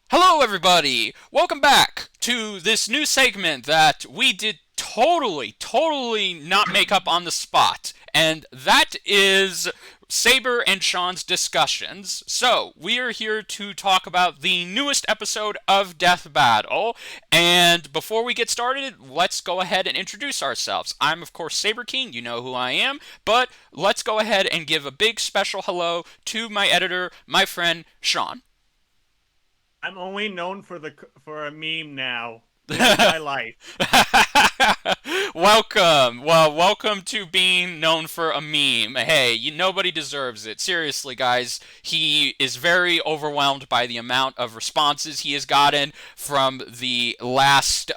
Hello, everybody! Welcome back to this new segment that we did totally not make up on the spot, and that is Saber&Sean's discussions. So, we are here to talk about the newest episode of Death Battle, and before we get started, let's go ahead and introduce ourselves. I'm, of course, Saber King, you know who I am, but let's go ahead and give a big special hello to my editor, my friend, Sean. I'm only known for a meme now. This is my life. Welcome. Well, welcome to being known for a meme. Hey, nobody deserves it. Seriously, guys. He is very overwhelmed by the amount of responses he has gotten from the last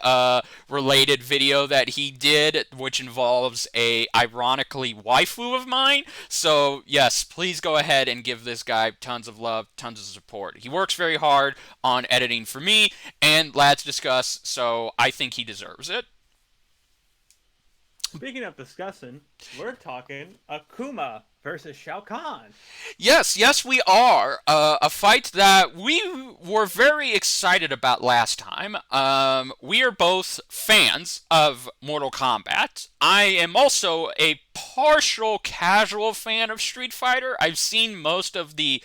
related video that he did, which involves a ironically waifu of mine. So, yes, please go ahead and give this guy tons of love, tons of support. He works very hard on editing for me and Lads Discuss, so I think he deserves it. Speaking of discussing, we're talking Akuma versus Shao Khan. Yes, we are. A fight that we were very excited about last time. We are both fans of Mortal Kombat. I am also a partial casual fan of Street Fighter. I've seen most of the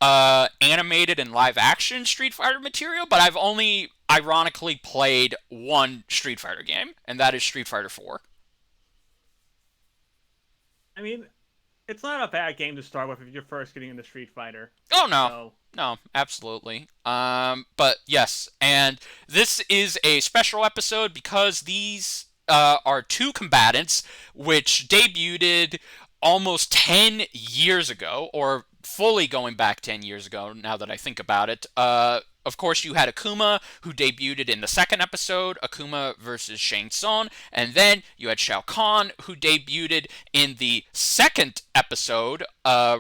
animated and live action Street Fighter material, but I've only ironically played one Street Fighter game, and that is Street Fighter 4. I mean, it's not a bad game to start with if you're first getting into Street Fighter. Oh no. So, No, absolutely. But yes, and this is a special episode because these are two combatants which debuted almost 10 years ago, or fully going back 10 years ago now that I think about it. Of course, you had Akuma, who debuted in the second episode, Akuma versus Shang Tsung, and then you had Shao Khan, who debuted in the second episode,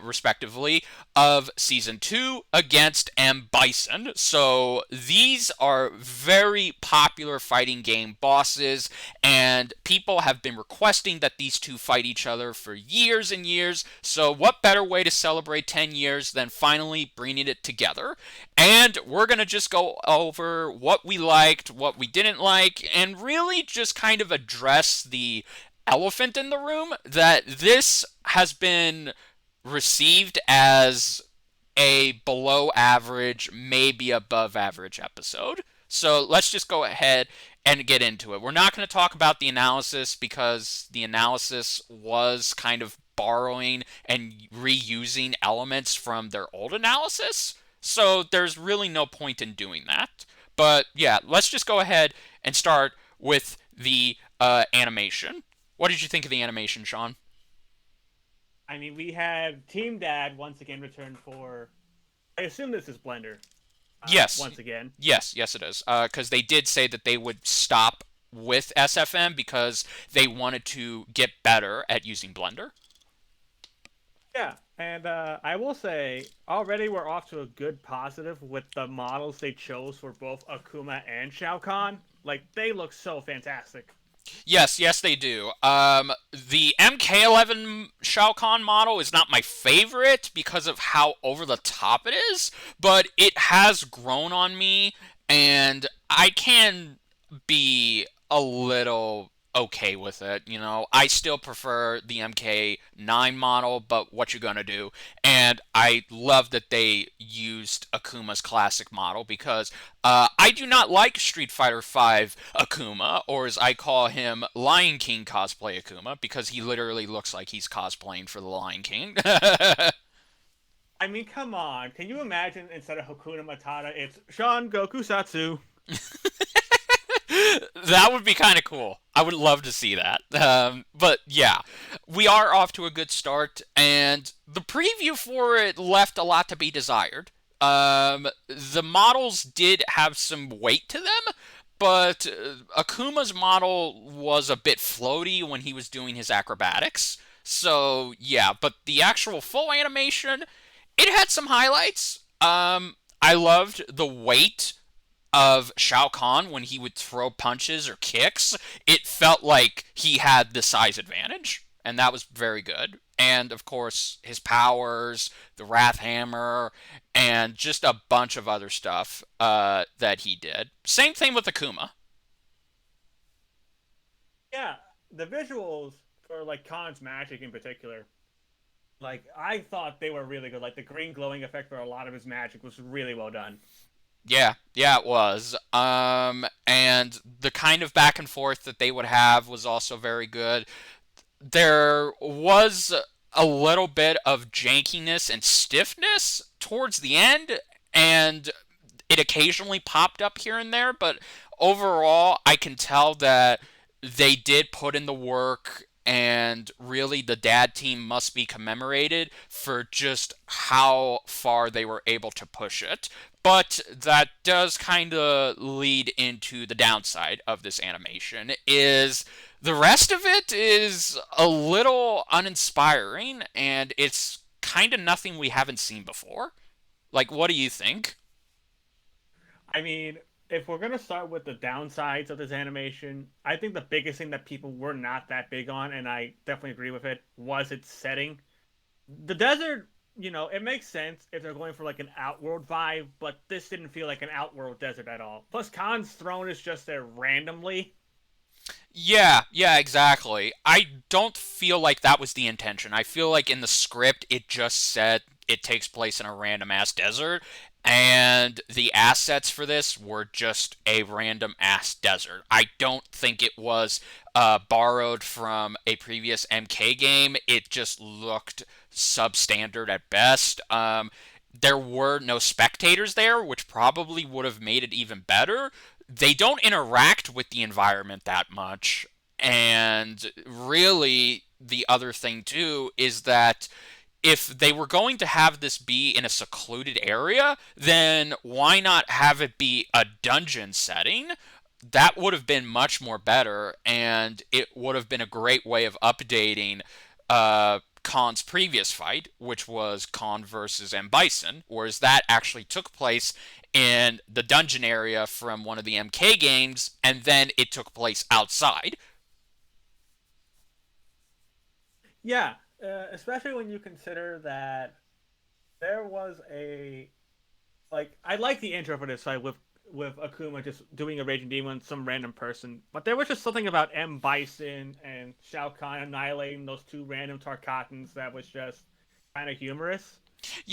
respectively, of Season 2 against M. Bison. So these are very popular fighting game bosses, and people have been requesting that these two fight each other for years and years. So what better way to celebrate 10 years than finally bringing it together? And we're going to just go over what we liked, what we didn't like, and really just kind of address the elephant in the room that this has been received as a below average, maybe above average episode. So let's just go ahead and get into it. We're not going to talk about the analysis because the analysis was kind of borrowing and reusing elements from their old analysis. So there's really no point in doing that. But yeah, let's just go ahead and start with the animation. What did you think of the animation, Sean? I mean, we have Team Dad once again returned for. I assume this is Blender. Yes, Once again. yes, it is. Because they did say that they would stop with SFM because they wanted to get better at using Blender. Yeah, and I will say already we're off to a good positive with the models they chose for both Akuma and Shao Kahn. Like they look so fantastic. Yes, they do. The MK11 Shao Kahn model is not my favorite because of how over the top it is, but it has grown on me, and I can be a little okay with it. I still prefer the MK9 model, but what you gonna do? And I love that they used Akuma's classic model because I do not like Street Fighter V Akuma, or as I call him, Lion King cosplay Akuma, because he literally looks like he's cosplaying for the Lion King. I mean, come on. Can you imagine instead of Hakuna Matata, it's Sean Goku Satsu? That would be kind of cool. I would love to see that. But yeah, we are off to a good start, and the preview for it left a lot to be desired. The models did have some weight to them, but Akuma's model was a bit floaty when he was doing his acrobatics. So yeah, but the actual full animation, it had some highlights. I loved the weight of Shao Kahn when he would throw punches or kicks. It felt like he had the size advantage, and that was very good. And of course, his powers, the Wrath Hammer, and just a bunch of other stuff that he did. Same thing with Akuma. Yeah, the visuals for like Kahn's magic in particular, like I thought they were really good. Like the green glowing effect for a lot of his magic was really well done. Yeah, yeah, it was. And the kind of back and forth that they would have was also very good. There was a little bit of jankiness and stiffness towards the end, and it occasionally popped up here and there, but overall, I can tell that they did put in the work, and really the dad team must be commemorated for just how far they were able to push it. But that does kind of lead into the downside of this animation is the rest of it is a little uninspiring, and it's kind of nothing we haven't seen before. Like, what do you think? I mean, if we're gonna start with the downsides of this animation, I think the biggest thing that people were not that big on, and I definitely agree with it, was its setting. The desert, it makes sense if they're going for like an outworld vibe, but this didn't feel like an outworld desert at all. Plus, Khan's throne is just there randomly. Yeah, yeah, exactly. I don't feel like that was the intention. I feel like in the script it just said it takes place in a random ass desert, and the assets for this were just a random ass desert. I don't think it was borrowed from a previous MK game. It just looked substandard at best. There were no spectators there, which probably would have made it even better. They don't interact with the environment that much. And really, the other thing, too, is that if they were going to have this be in a secluded area, then why not have it be a dungeon setting? That would have been much more better, and it would have been a great way of updating Kahn's previous fight, which was Kahn versus M. Bison, whereas that actually took place in the dungeon area from one of the MK games, and then it took place outside. Yeah, especially when you consider that there was a I like the intro for this fight with Akuma just doing a Raging Demon, some random person, but there was just something about M Bison and Shao Khan annihilating those two random Tarkatans that was just kind of humorous,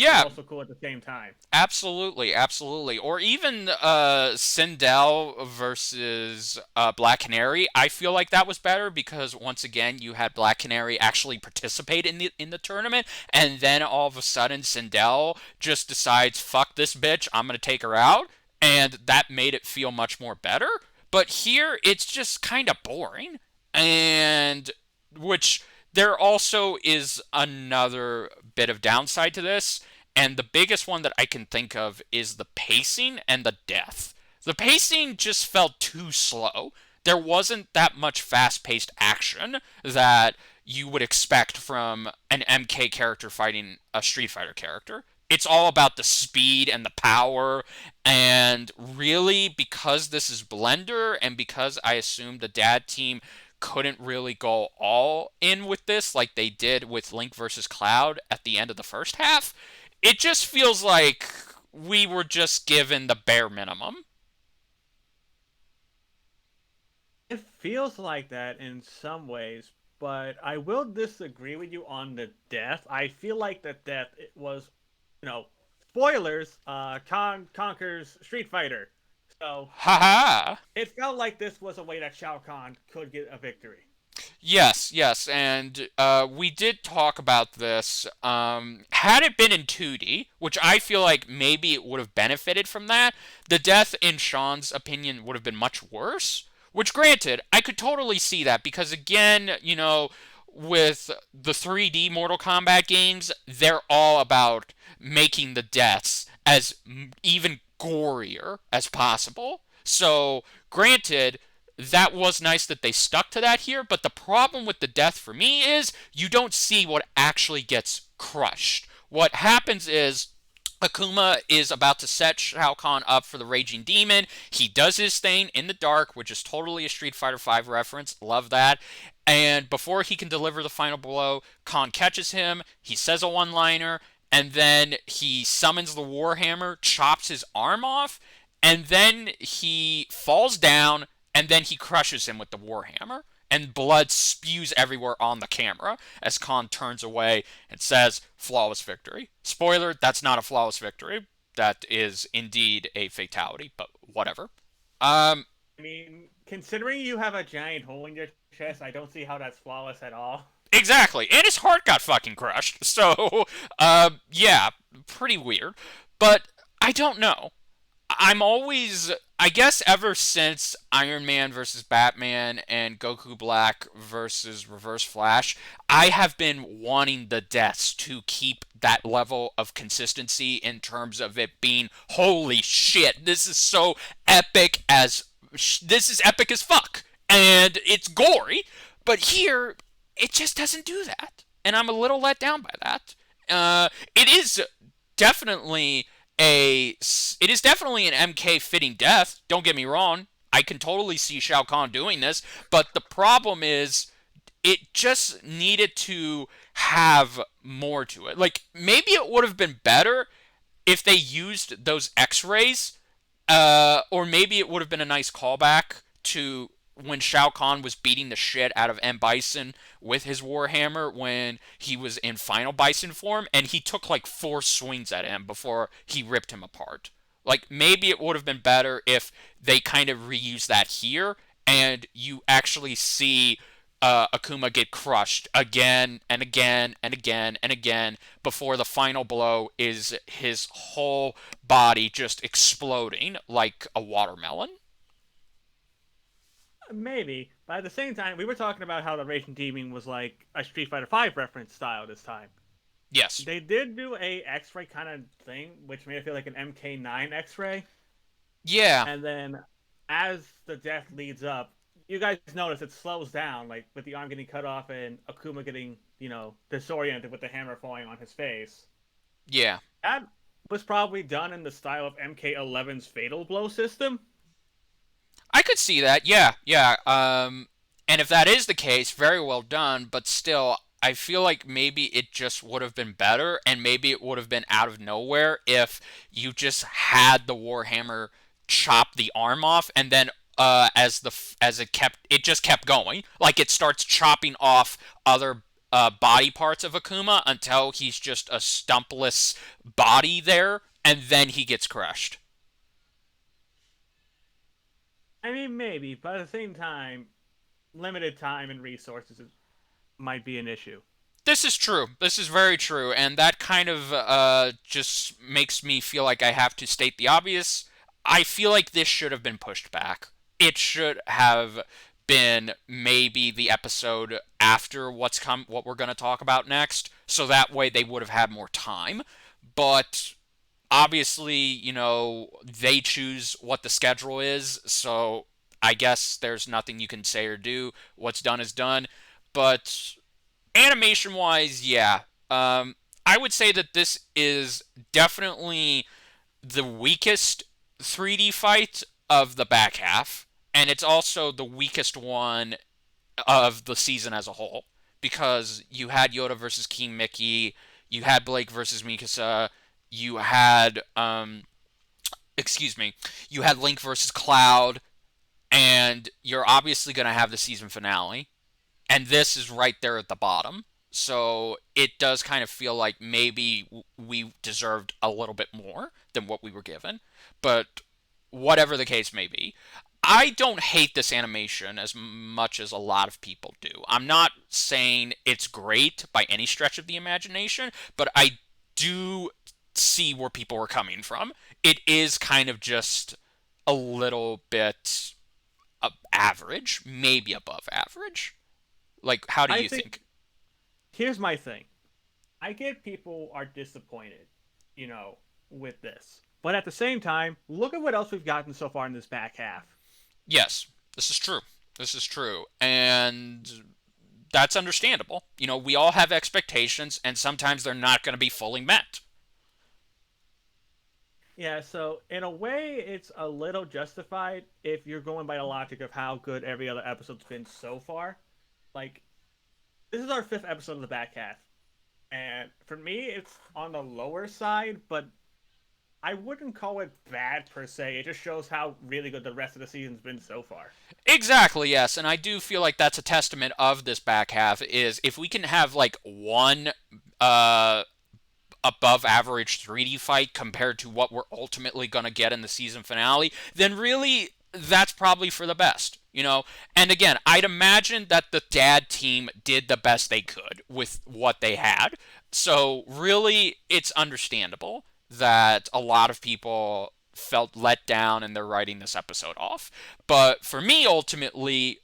but Yeah, also cool at the same time. absolutely, absolutely. Or even Sindel versus Black Canary. I feel like that was better because once again you had Black Canary actually participate in the tournament, and then all of a sudden Sindel just decides, "Fuck this bitch, I'm gonna take her out," and that made it feel much more better. But here it's just kind of boring, and which there also is another bit of downside to this, and the biggest one that I can think of is the pacing and the death. The pacing just felt too slow. There wasn't that much fast paced action that you would expect from an MK character fighting a Street Fighter character. It's all about the speed and the power, and really, because this is Blender, and because I assume the dad team couldn't really go all in with this like they did with Link versus Cloud at the end of the first half, it just feels like we were just given the bare minimum. It feels like that in some ways, but I will disagree with you on the death. I feel like the death it was, you know, spoilers. Khan conquers Street Fighter, so Haha. it felt like this was a way that Shao Kahn could get a victory. Yes, yes, and we did talk about this. Had it been in 2D, which I feel like maybe it would have benefited from that, the death, in Sean's opinion, would have been much worse. Which, granted, I could totally see that because, again, with the 3D Mortal Kombat games, they're all about making the deaths as even gorier as possible. So, granted, that was nice that they stuck to that here, but the problem with the death for me is you don't see what actually gets crushed. What happens is Akuma is about to set Shao Kahn up for the Raging Demon. He does his thing in the dark, which is totally a Street Fighter V reference. Love that. And before he can deliver the final blow, Kahn catches him. He says a one liner, and then he summons the Warhammer, chops his arm off, and then he falls down, and then he crushes him with the Warhammer. And blood spews everywhere on the camera as Kahn turns away and says, flawless victory. Spoiler, that's not a flawless victory. That is indeed a fatality, but whatever. Um, I mean, considering you have a giant hole in your chest, I don't see how that's flawless at all. exactly. And his heart got fucking crushed. So, yeah, pretty weird. But I don't know. I'm always, I guess, ever since Iron Man versus Batman and Goku Black versus Reverse Flash, I have been wanting the deaths to keep that level of consistency in terms of it being holy shit. This is so epic as this is epic as fuck, and it's gory. But here, it just doesn't do that, and I'm a little let down by that. It is definitely it is definitely an MK fitting death. Don't get me wrong. I can totally see Shao Kahn doing this, but the problem is it just needed to have more to it. Like maybe it would have been better if they used those X-rays, or maybe it would have been a nice callback to when Shao Kahn was beating the shit out of M. Bison with his Warhammer when he was in Final Bison form, and he took like 4 swings at him before he ripped him apart. Like, maybe it would have been better if they kind of reused that here, and you actually see Akuma get crushed again and again and again and again before the final blow is his whole body just exploding like a watermelon. Maybe, but at the same time, we were talking about how the Raging Demon was like a Street Fighter V reference style this time. Yes. They did do a X-ray kind of thing, which made it feel like an MK9 X-ray. Yeah. And then, as the death leads up, you guys notice it slows down, like with the arm getting cut off and Akuma getting, disoriented with the hammer falling on his face. Yeah. That was probably done in the style of MK11's Fatal Blow system. I could see that. Yeah, yeah. And if that is the case, very well done. But still, I feel like maybe it just would have been better, and maybe it would have been out of nowhere if you just had the Warhammer chop the arm off, and then as it just kept going. Like it starts chopping off other body parts of Akuma until he's just a stumpless body there, and then he gets crushed. I mean, maybe, but at the same time, limited time and resources might be an issue. This is true. This is very true, and that kind of just makes me feel like I have to state the obvious. I feel like this should have been pushed back. It should have been maybe the episode after what we're going to talk about next, so that way they would have had more time. But obviously, they choose what the schedule is, so I guess there's nothing you can say or do. What's done is done. But animation wise, yeah. I would say that this is definitely the weakest 3D fight of the back half, and it's also the weakest one of the season as a whole because you had Yoda versus King Mickey, you had Blake versus Mikasa, you had excuse me, you had Link versus Cloud, and you're obviously going to have the season finale, and this is right there at the bottom. So it does kind of feel like maybe we deserved a little bit more than what we were given. But whatever the case may be, I don't hate this animation as much as a lot of people do. I'm not saying it's great by any stretch of the imagination, but I do see where people were coming from. It is kind of just a little bit average, maybe above average. Like, how do I you think think? here's my thing. I get people are disappointed, with this. But at the same time, look at what else we've gotten so far in this back half. Yes, this is true. This is true. And that's understandable. We all have expectations, and sometimes they're not going to be fully met. Yeah, so in a way, it's a little justified if you're going by the logic of how good every other episode's been so far. Like, this is our fifth episode of the back half. And for me, it's on the lower side, but I wouldn't call it bad per se. It just shows how really good the rest of the season's been so far. Exactly, yes, and I do feel like that's a testament of this back half is if we can have like one uh above average 3D fight compared to what we're ultimately going to get in the season finale, then really that's probably for the best, you know? And again, I'd imagine that the dad team did the best they could with what they had. So really, it's understandable that a lot of people felt let down and they're writing this episode off. But for me, ultimately,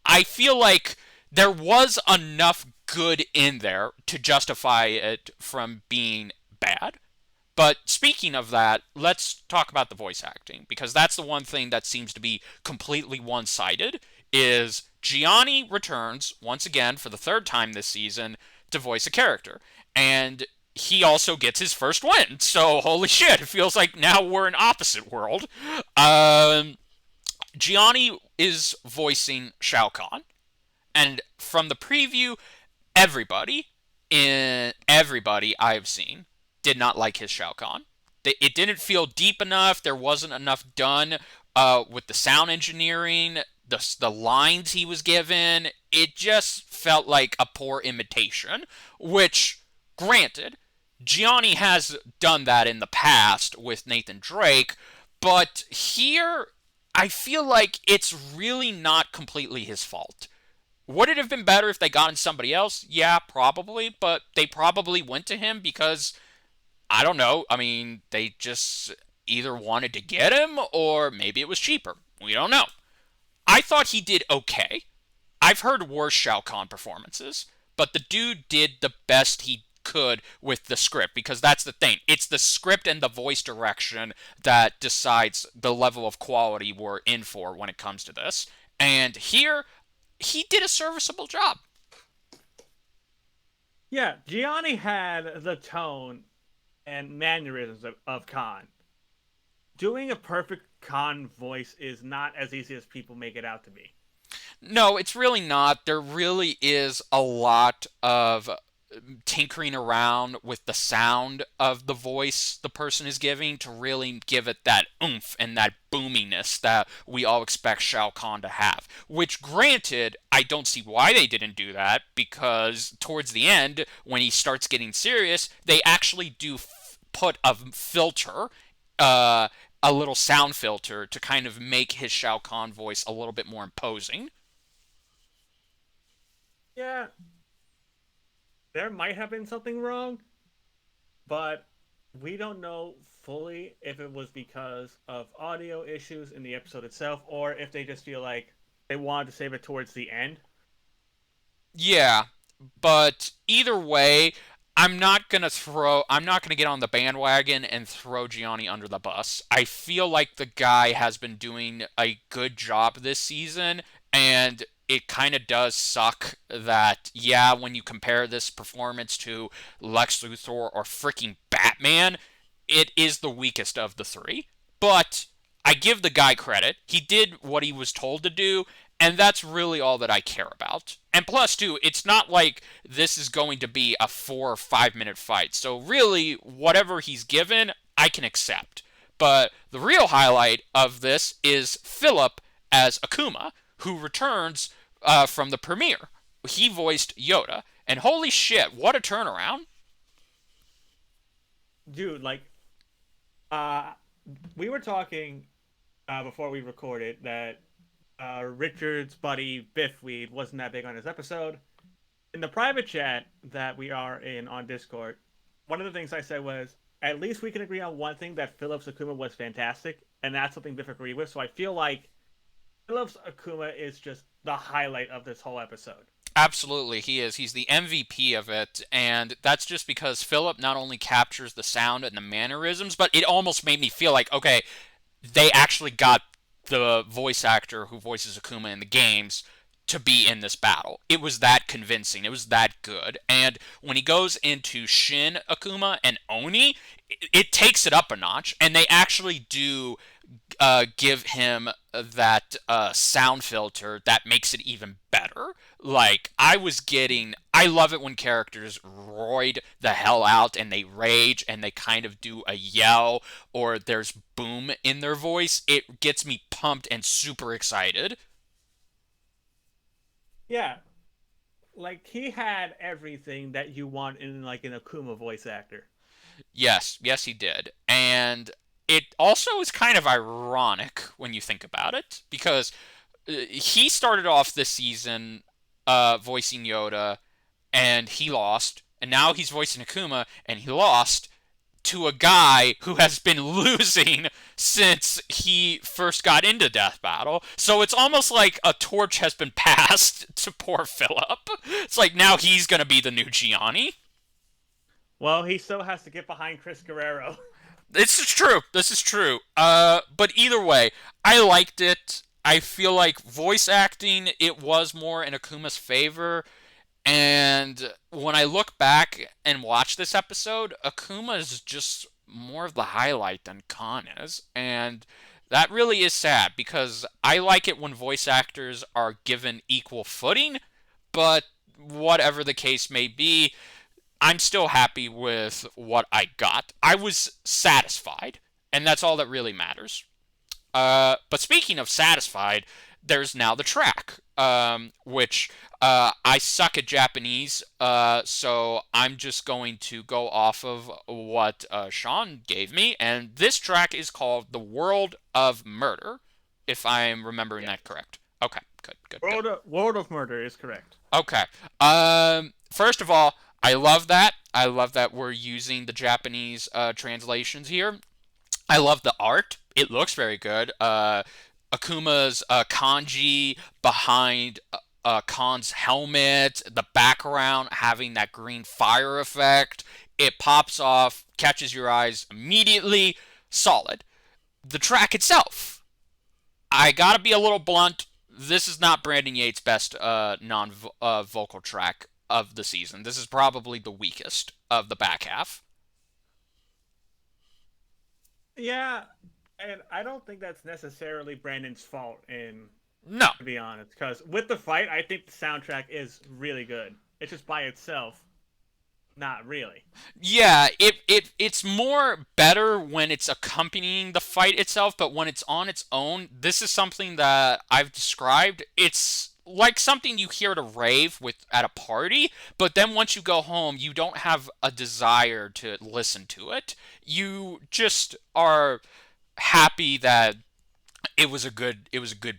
I feel like there was enough good in there to justify it from being bad. But speaking of that, let's talk about the voice acting because that's the one thing that seems to be completely one-sided is Gianni returns once again for the third time this season to voice a character. And he also gets his first win. So holy shit, it feels like now we're in opposite world. Um Gianni is voicing Shao Khan, and from the preview, everybody everybody I've seen did not like his Shao Kahn. It didn't feel deep enough. There wasn't enough done with the sound engineering, the lines he was given. It just felt like a poor imitation. Which, granted, Gianni has done that in the past with Nathan Drake, but here I feel like it's really not completely his fault. Would it have been better if they got in somebody else? Yeah, probably, but they probably went to him because I don't know. I mean, they just either wanted to get him or maybe it was cheaper. We don't know. I thought he did okay. I've heard worse Shao Kahn performances, but the dude did the best he could with the script because that's the thing. It's the script and the voice direction that decides the level of quality we're in for when it comes to this. And here, he did a serviceable job. Yeah, Gianni had the tone and mannerisms of Khan. Doing a perfect Khan voice is not as easy as people make it out to be. No, it's really not. There really is a lot of tinkering around with the sound of the voice the person is giving to really give it that oomph and that boominess that we all expect Shao Kahn to have. Which, granted, I don't see why they didn't do that because towards the end, when he starts getting serious, they actually do put a filter. Uh, a little sound filter to kind of make his Shao Kahn voice a little bit more imposing. Yeah, there might have been something wrong, but we don't know fully if it was because of audio issues in the episode itself or if they just feel like they wanted to save it towards the end. Yeah, but either way, I'm not gonna get on the bandwagon and throw Gianni under the bus. I feel like the guy has been doing a good job this season, and it kind of does suck that, yeah, when you compare this performance to Lex Luthor or freaking Batman, it is the weakest of the three. But I give the guy credit. He did what he was told to do, and that's really all that I care about. And plus, too, it's not like this is going to be a 4 or 5 minute fight. So, really, whatever he's given, I can accept. But the real highlight of this is Philip as Akuma, who returns from the premiere. He voiced Yoda, and holy shit, what a turnaround! Dude, like, uh, we were talking before we recorded that Richard's buddy Biffweed wasn't that big on his episode. In the private chat that we are in on Discord, one of the things I said was, at least we can agree on one thing that Phillips Akuma was fantastic, and that's something Biff agreed with. So I feel like Phillips Akuma is just the highlight of this whole episode. Absolutely, he is. He's the MVP of it, and that's just because Philip not only captures the sound and the mannerisms, but it almost made me feel like, okay, they actually got the voice actor who voices Akuma in the games to be in this battle. It was that convincing. It was that good. And when he goes into Shin Akuma and Oni, it takes it up a notch, and they actually do give him that sound filter that makes it even better. Like, I love it when characters roid the hell out and they rage and they kind of do a yell or there's boom in their voice. It gets me pumped and super excited. Yeah, like he had everything that you want in like an Akuma voice actor. Yes, yes, he did. And it also is kind of ironic when you think about it because he started off this season voicing Yoda and he lost, and now he's voicing Akuma and he lost to a guy who has been losing since he first got into Death Battle. So it's almost like a torch has been passed to poor Philip. It's like now he's going to be the new Gianni. Well, he still has to get behind Chris Guerrero. This is true. This is true. But either way, I liked it. I feel like voice acting, it was more in Akuma's favor. And when I look back and watch this episode, Akuma is just more of the highlight than Kahn is. And that really is sad because I like it when voice actors are given equal footing, but whatever the case may be, I'm still happy with what I got. I was satisfied, and that's all that really matters. But speaking of satisfied, there's now the track, which I suck at Japanese, so I'm just going to go off of what Sean gave me, and this track is called "The World of Murder," if I'm remembering Yes. that correct. Okay, good, good, good. World of Murder is correct. Okay. First of all, I love that. I love that we're using the Japanese translations here. I love the art. It looks very good. Akuma's kanji behind Khan's helmet, the background having that green fire effect. It pops off, catches your eyes immediately. Solid. The track itself, I gotta be a little blunt. This is not Brandon Yates' best non vocal track of the season. This is probably the weakest of the back half. Yeah, and I don't think that's necessarily Brandon's fault. In No. To be honest, because with the fight, I think the soundtrack is really good. It's just by itself, not really. Yeah, it's more better when it's accompanying the fight itself, but when it's on its own, this is something that I've described. It's like something you hear at a rave with at a party, but then once you go home, you don't have a desire to listen to it. You just are happy that it was a good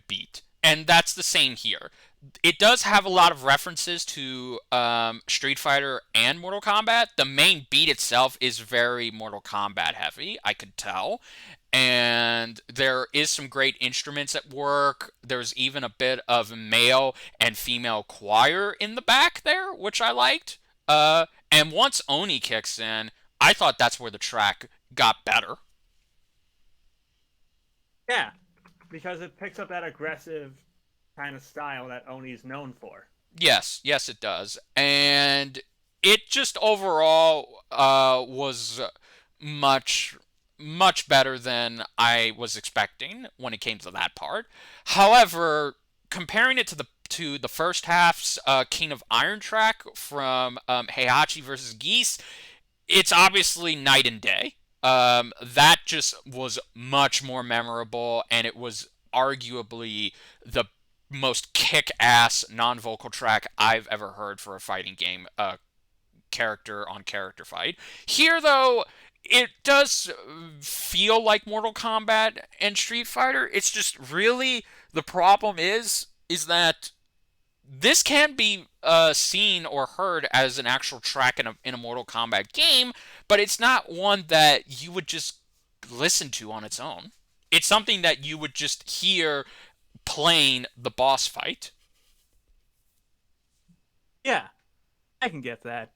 beat. And that's the same here. It does have a lot of references to Street Fighter and Mortal Kombat. The main beat itself is very Mortal Kombat heavy, I could tell. And there is some great instruments at work. There's even a bit of male and female choir in the back there, which I liked. And once Oni kicks in, I thought that's where the track got better. Yeah, because it picks up that aggressive kind of style that Oni's known for. Yes, yes, it does. And it just overall was much, much better than I was expecting when it came to that part. However, comparing it to the first half's King of Iron track from Heihachi versus Geese, it's obviously night and day. That just was much more memorable, and it was arguably the most kick-ass non-vocal track I've ever heard for a fighting game, character on character fight. Here, though, it does feel like Mortal Kombat and Street Fighter. It's just really the problem is that this can be seen or heard as an actual track in a Mortal Kombat game, but it's not one that you would just listen to on its own. It's something that you would just hear playing the boss fight. Yeah, I can get that.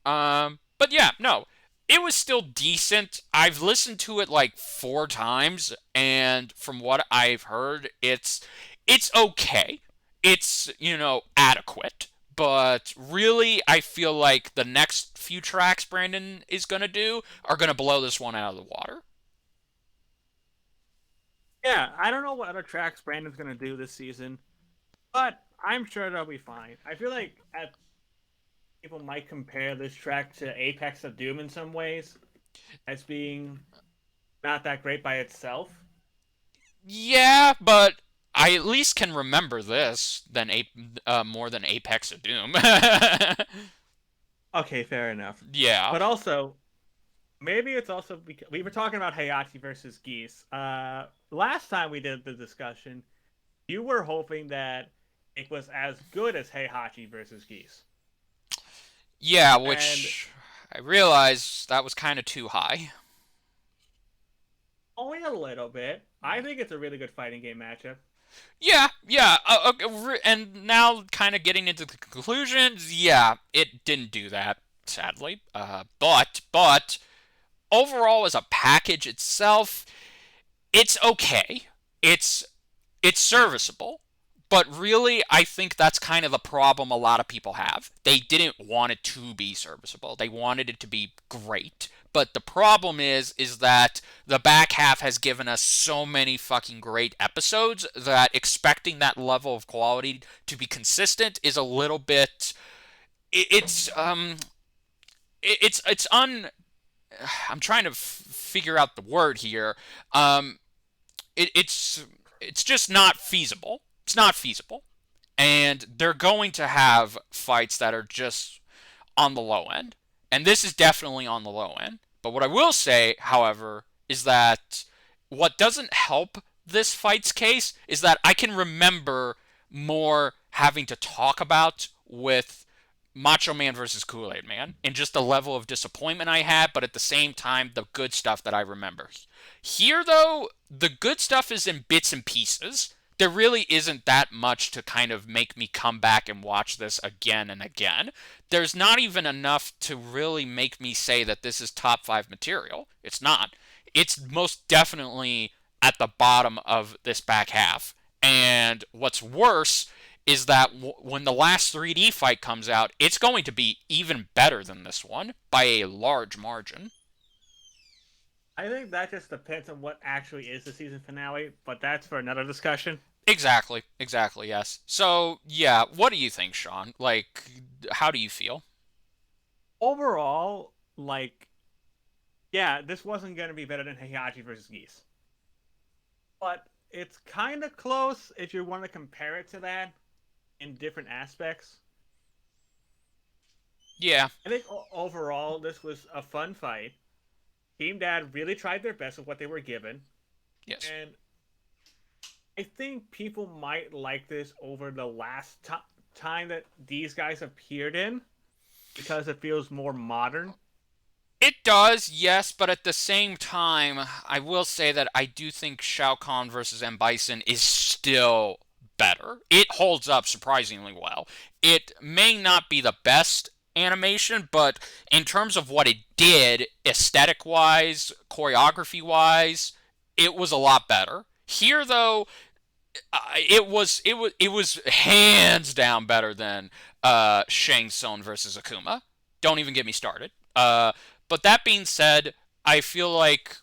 But yeah, no, it was still decent. I've listened to it like 4 times, and from what I've heard, it's okay. It's adequate. But really, I feel like the next few tracks Brandon is gonna do are gonna blow this one out of the water. Yeah, I don't know what other tracks Brandon's gonna do this season, but I'm sure they'll be fine. I feel like people might compare this track to Apex of Doom in some ways as being not that great by itself. Yeah, but I at least can remember this more than Apex of Doom. Okay, fair enough. Yeah. But also, maybe it's also because we were talking about Hayachi versus Geese. Last time we did the discussion, you were hoping that it was as good as Heihachi versus Geese. Yeah, And which I realized that was kind of too high. only a little bit. I think it's a really good fighting game matchup. Yeah, yeah, okay, and now kind of getting into the conclusions, yeah, it didn't do that, sadly. But overall, as a package itself, it's okay. It's it's serviceable, but really, I think that's kind of the problem a lot of people have. They didn't want it to be serviceable. They wanted it to be great. But the problem is that the back half has given us so many fucking great episodes that expecting that level of quality to be consistent is a little bit it's it's un I'm trying to figure out the word here. Um it's just not feasible. It's not feasible. And they're going to have fights that are just on the low end. And this is definitely on the low end. But what I will say, however, is that what doesn't help this fight's case is that I can remember more having to talk about with Macho Man versus Kool Aid Man and just the level of disappointment I had, but at the same time, the good stuff that I remember. Here, though, the good stuff is in bits and pieces. There really isn't that much to kind of make me come back and watch this again and again. There's not even enough to really make me say that this is top 5 material. It's not. It's most definitely at the bottom of this back half. And what's worse is that when the last 3D fight comes out, it's going to be even better than this one by a large margin. I think that just depends on what actually is the season finale, but that's for another discussion. Exactly, exactly, yes. So, yeah, what do you think, Sean? Like, how do you feel? Overall, like, yeah, this wasn't going to be better than Heihachi versus Geese. But it's kind of close if you want to compare it to that in different aspects. Yeah, I think overall, this was a fun fight. Team Dad really tried their best with what they were given. yes. And I think people might like this over the last time that these guys appeared in because it feels more modern. It does, yes, but at the same time, I will say that I do think Shao Khan versus M. Bison is still better. It holds up surprisingly well. It may not be the best animation, but in terms of what it did, aesthetic wise, choreography wise, it was a lot better. Here, though, it was hands down better than Shang Tsung versus Akuma. Don't even get me started. But that being said, I feel like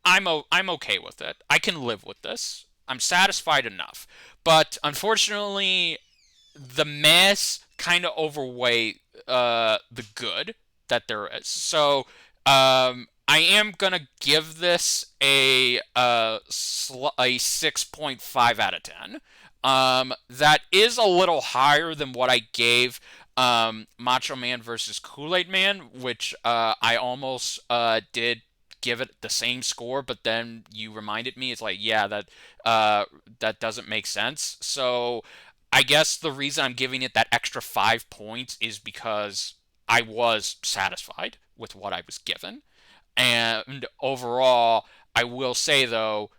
I'm okay with it. I can live with this. I'm satisfied enough. But unfortunately, the mess kind of overweigh the good that there is. So I am gonna give this a 6.5 out of 10. That is a little higher than what I gave Macho Man versus Kool Aid Man, which I almost did give it the same score, but then you reminded me, it's like, yeah, that doesn't make sense. So I guess the reason I'm giving it that extra 5 points is because I was satisfied with what I was given. And overall, I will say though,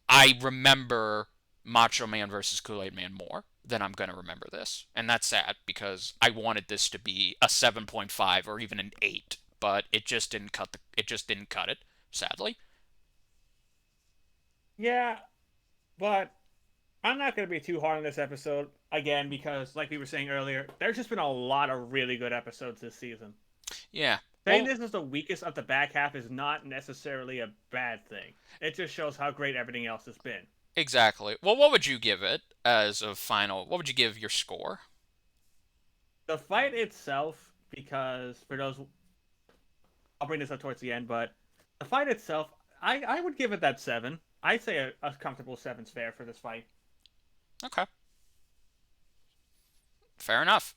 I remember Macho Man versus Kool Aid Man more than I'm gonna remember this, and that's sad because I wanted this to be a 7.5 or even an 8, but it just didn't cut it, sadly. Yeah, but I'm not going to be too hard on this episode again because, like we were saying earlier, there's just been a lot of really good episodes this season. Yeah. Saying Well, this is the weakest of the back half is not necessarily a bad thing. It just shows how great everything else has been. exactly. Well, what would you give it as a final? What would you give your score? The fight itself, because for those, I'll bring this up towards the end, but the fight itself, I would give it that 7. I'd say a comfortable 7's fair for this fight. Okay, fair enough.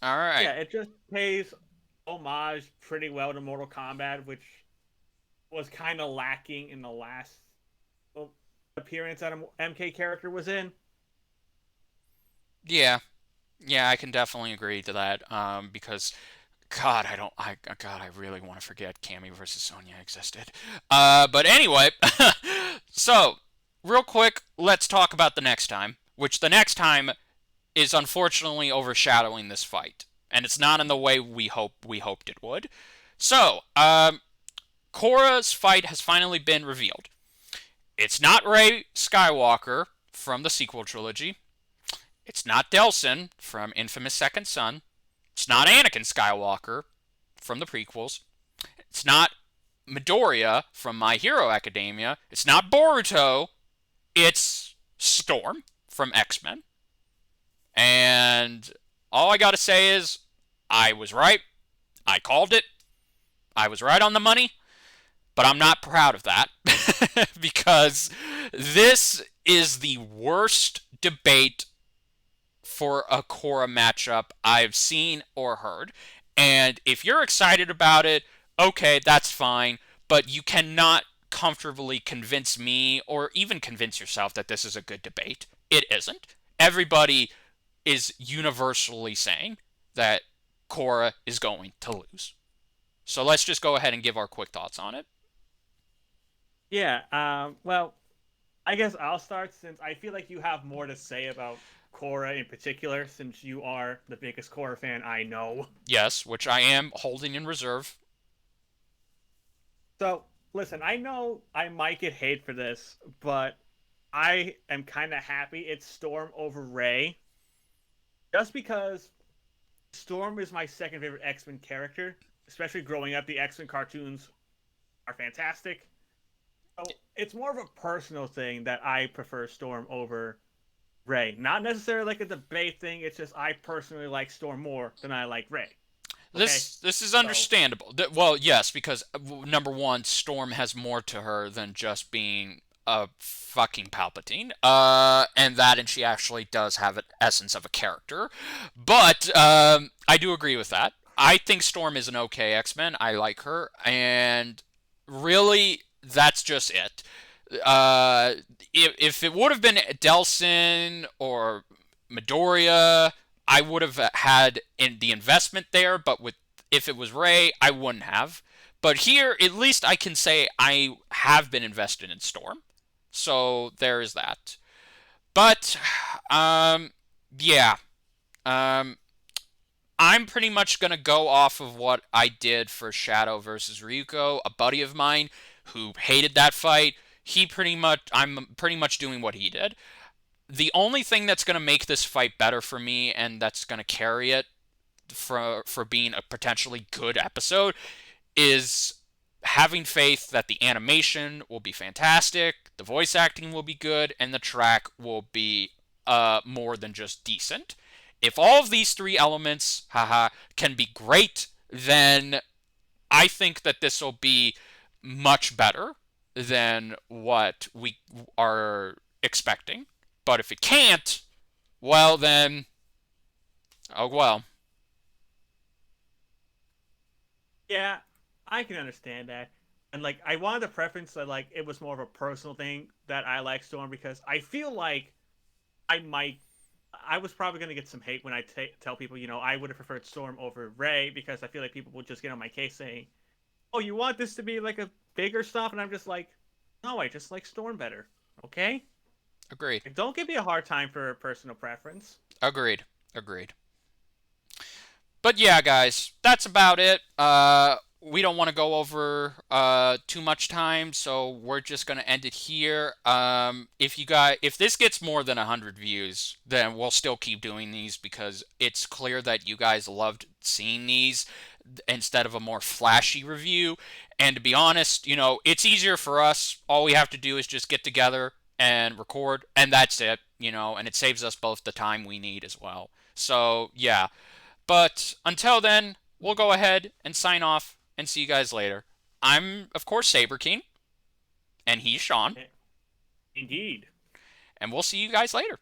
All right. Yeah, it just pays homage pretty well to Mortal Kombat, which was kind of lacking in the last appearance that an MK character was in. Yeah, yeah, I can definitely agree to that. Because God, God, I really want to forget Cammy versus Sonya existed. But anyway, so real quick, let's talk about the next time, which the next time is unfortunately overshadowing this fight, and it's not in the way we hoped it would. So, Korra's fight has finally been revealed. It's not Rey Skywalker from the sequel trilogy. It's not Delsin from Infamous Second Son. It's not Anakin Skywalker from the prequels. It's not Midoriya from My Hero Academia. It's not Boruto. It's Storm from X-Men. And all I gotta say is, I was right. I called it. I was right on the money. But I'm not proud of that because this is the worst debate for a Korra matchup I've seen or heard. And if you're excited about it, okay, that's fine. But you cannot comfortably convince me or even convince yourself that this is a good debate. It isn't. Everybody is universally saying that Korra is going to lose. So let's just go ahead and give our quick thoughts on it. Yeah, well, I guess I'll start since I feel like you have more to say about Korra in particular, since you are the biggest Korra fan I know. Yes, which I am holding in reserve. So, listen, I know I might get hate for this, but I am kind of happy it's Storm over Rey, just because Storm is my second favorite X-Men character, especially growing up. The X-Men cartoons are fantastic. So it's more of a personal thing that I prefer Storm over Rey. Not necessarily like a debate thing. It's just I personally like Storm more than I like Rey. Okay, This is so understandable. Well, yes, because number one, Storm has more to her than just being a fucking Palpatine. And she actually does have an essence of a character. But I do agree with that. I think Storm is an okay X-Men. I like her, and really, that's just it. Uh, if it would have been Delsin or Midoriya, I would have had in the investment there. But with if it was Rey, I wouldn't have. But here, at least I can say I have been invested in Storm. So there is that. But yeah, um, I'm pretty much gonna go off of what I did for Shadow versus Ryuko. A buddy of mine who hated that fight. I'm pretty much doing what he did. The only thing that's gonna make this fight better for me and that's gonna carry it for being a potentially good episode is having faith that the animation will be fantastic, the voice acting will be good, and the track will be more than just decent. If all of these three elements, haha, can be great, then I think that this will be much better than what we are expecting. But if it can't, well then, oh well. yeah, I can understand that. And like I wanted to preference that like it was more of a personal thing that I like Storm because I feel like I might I was probably going to get some hate when tell people, I would have preferred Storm over Rey because I feel like people would just get on my case saying, "Oh, you want this to be like a bigger stuff?" And I'm just like, "No, I just like Storm better." Okay? Agreed. Like, don't give me a hard time for personal preference. Agreed. Agreed. But yeah, guys, that's about it. We don't want to go over too much time, so we're just gonna end it here. If this gets more than 100 views, then we'll still keep doing these because it's clear that you guys loved seeing these instead of a more flashy review. And to be honest, it's easier for us. All we have to do is just get together and record, and that's it, and it saves us both the time we need as well. So, yeah. But until then, we'll go ahead and sign off and see you guys later. I'm, of course, Saber King, and he's Sean, Indeed. and we'll see you guys later.